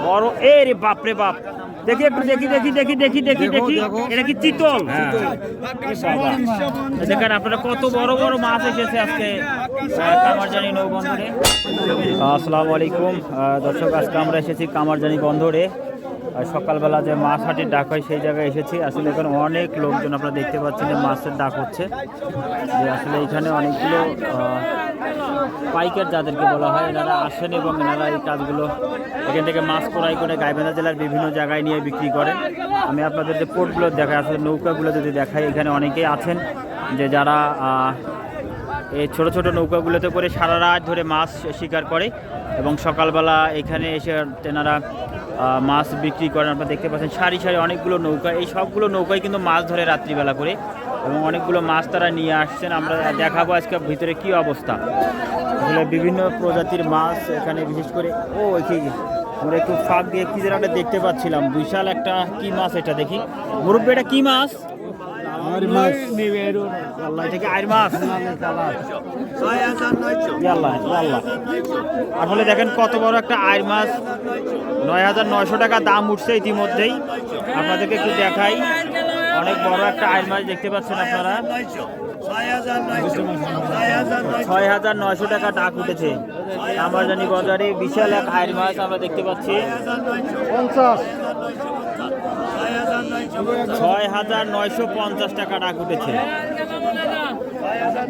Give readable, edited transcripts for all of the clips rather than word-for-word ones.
বড় এ রে বাপ রে বাপ, দেখি একটু দেখি দেখি দেখি দেখি দেখি দেখি এটা কি চিতল? দেখেন আপনারা কত বড় বড় মাছ এসেছে আজকে কামারজানি নৌবন্দরে। আসসালামু আলাইকুম দর্শক, আজকে আমরা এসেছি কামারজানি বন্দরে। সকালবেলা যে মাছ হাটির ডাক হয় সেই জায়গায় এসেছি। আসলে এখানে অনেক লোকজন আপনারা দেখতে পাচ্ছেন যে মাছের ডাক হচ্ছে, যে আসলে এখানে অনেকগুলো পাইকার যাদেরকে বলা হয় এনারা আসেন এবং এনারা এই কাজগুলো এখান থেকে মাছ ক্রয় করে গাইবান্ধা জেলার বিভিন্ন জায়গায় নিয়ে বিক্রি করেন। আমি আপনাদের যে পোর্টগুলো দেখাই, আসলে নৌকাগুলো যদি দেখাই, এখানে অনেকেই আছেন যে যারা এই ছোট ছোট নৌকাগুলোতে করে সারা রাত ধরে মাছ শিকার করে এবং সকালবেলা এখানে এসে তেনারা মাছ বিক্রি করেন। আপনারা দেখতে পাচ্ছেন সারি সারি অনেকগুলো নৌকা, এই সবগুলো নৌকায় কিন্তু মাছ ধরে রাত্রিবেলা করে এবং অনেকগুলো মাছ তারা নিয়ে আসছেন। আমরা দেখাবো আজকে ভিতরে কি অবস্থা। আসলে বিভিন্ন প্রজাতির মাছ এখানে, বিশেষ করে আমরা একটু ফাঁক দিয়ে কি যেন একটা দেখতে পাচ্ছিলাম, বিশাল একটা কি মাছ, এটা দেখি মুরব্বী, এটা কি মাছ? আসলে দেখেন কত বড় একটা আইর মাছ, ৯,৯০০ টাকা দাম উঠছে ইতিমধ্যেই। আপনাদেরকে একটু দেখাই, অনেক বড় একটা আইর মাছ দেখতে পাচ্ছেন আপনারা। ৬,৯০০ টাকা ডাক উঠেছে কামারজানি বাজারে, বিশাল এক আইর মাছ আমরা দেখতে পাচ্ছি। ৬,৯৫০ টাকা ডাক উঠেছে,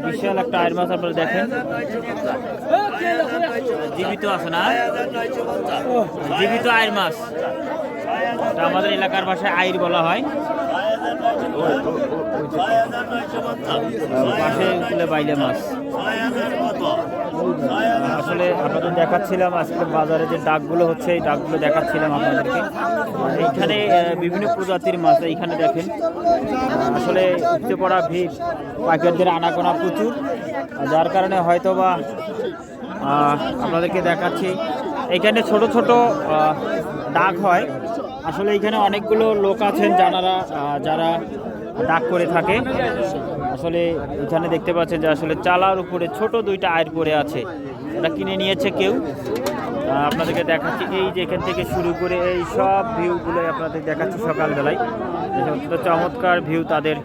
বিশাল একটা আইর মাছ আপনারা দেখেন। জীবিত আছে না, জীবিত আইর মাছ, আমাদের এলাকার ভাষায় আইর বলা হয়। পাশে বাইলে মাছ। আসলে আপনাদের দেখাচ্ছিলাম আজকে বাজারে যে ডাকগুলো হচ্ছে, এই ডাকগুলো দেখাচ্ছিলাম আপনাদেরকে। এইখানে বিভিন্ন প্রজাতির মাছ এইখানে দেখেন, আসলে উপচে পড়া ভিড়, পাইকারদের আনাগোনা প্রচুর, যার কারণে হয়তো বা আপনাদেরকে দেখাচ্ছি। এইখানে ছোট ছোট ডাক হয়। আসলে এইখানে অনেকগুলো লোক আছেন যারা ডাক করে থাকে। আসলে এখানে দেখতে পাচ্ছেন যে আসলে চালার উপরে ছোট দুইটা আইর পড়ে আছে, এটা কিনে নিয়েছে কেউ। আপনাদেরকে দেখাচ্ছি এই যে এখান থেকে শুরু করে এই সব ভিউগুলো আপনাদের দেখাচ্ছি সকালবেলায়। চমৎকার ভিউ তাদের।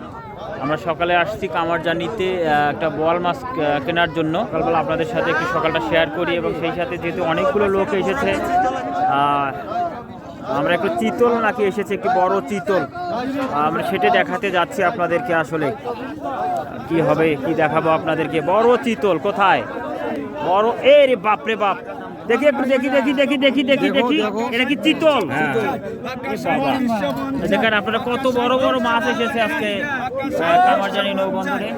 আমরা সকালে আসছি কামারজানিতে একটা বোয়াল মাছ কেনার জন্য। সকালবেলা আপনাদের সাথে একটু সকালটা শেয়ার করি এবং সেই সাথে যেহেতু অনেকগুলো লোক এসেছে, আমরা একটু চিতল নাকি এসেছে, একটি বড় চিতল, আমরা সেটা দেখাতে যাচ্ছি আপনাদেরকে। আসলে কি হবে, কি দেখাবো আপনাদেরকে। বড় চিতল কোথায়? বড় এ রে বাপ রে বাপ, দেখি একটু দেখি দেখি দেখি দেখি দেখি দেখি এটা কি চিতল? দেখেন আপনারা কত বড় বড় মাছ এসেছে আজকে কামারজানি নৌবন্দরে,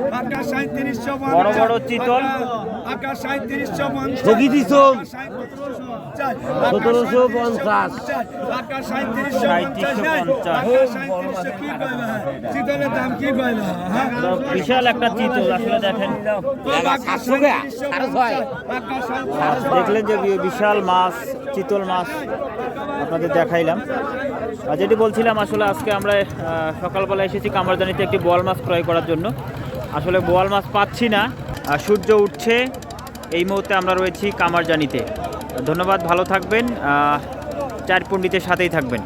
বড় বড় চিতল। ১৭৫০ বিশাল একটা চিতল। আসলে দেখেন, দেখলেন যে বিশাল মাছ, চিতল মাছ আপনাদের দেখাইলাম। যেটি বলছিলাম, আসলে আজকে আমরা সকালবেলা এসেছি কামারজানিতে একটি বোয়াল মাছ ক্রয় করার জন্য। আসলে বোয়াল মাছ পাচ্ছি না, সূর্য উঠছে, এই মুহূর্তে আমরা রয়েছি কামারজানিতে। ধন্যবাদ, ভালো থাকবেন, চার পণ্ডিতের সাথেই থাকবেন।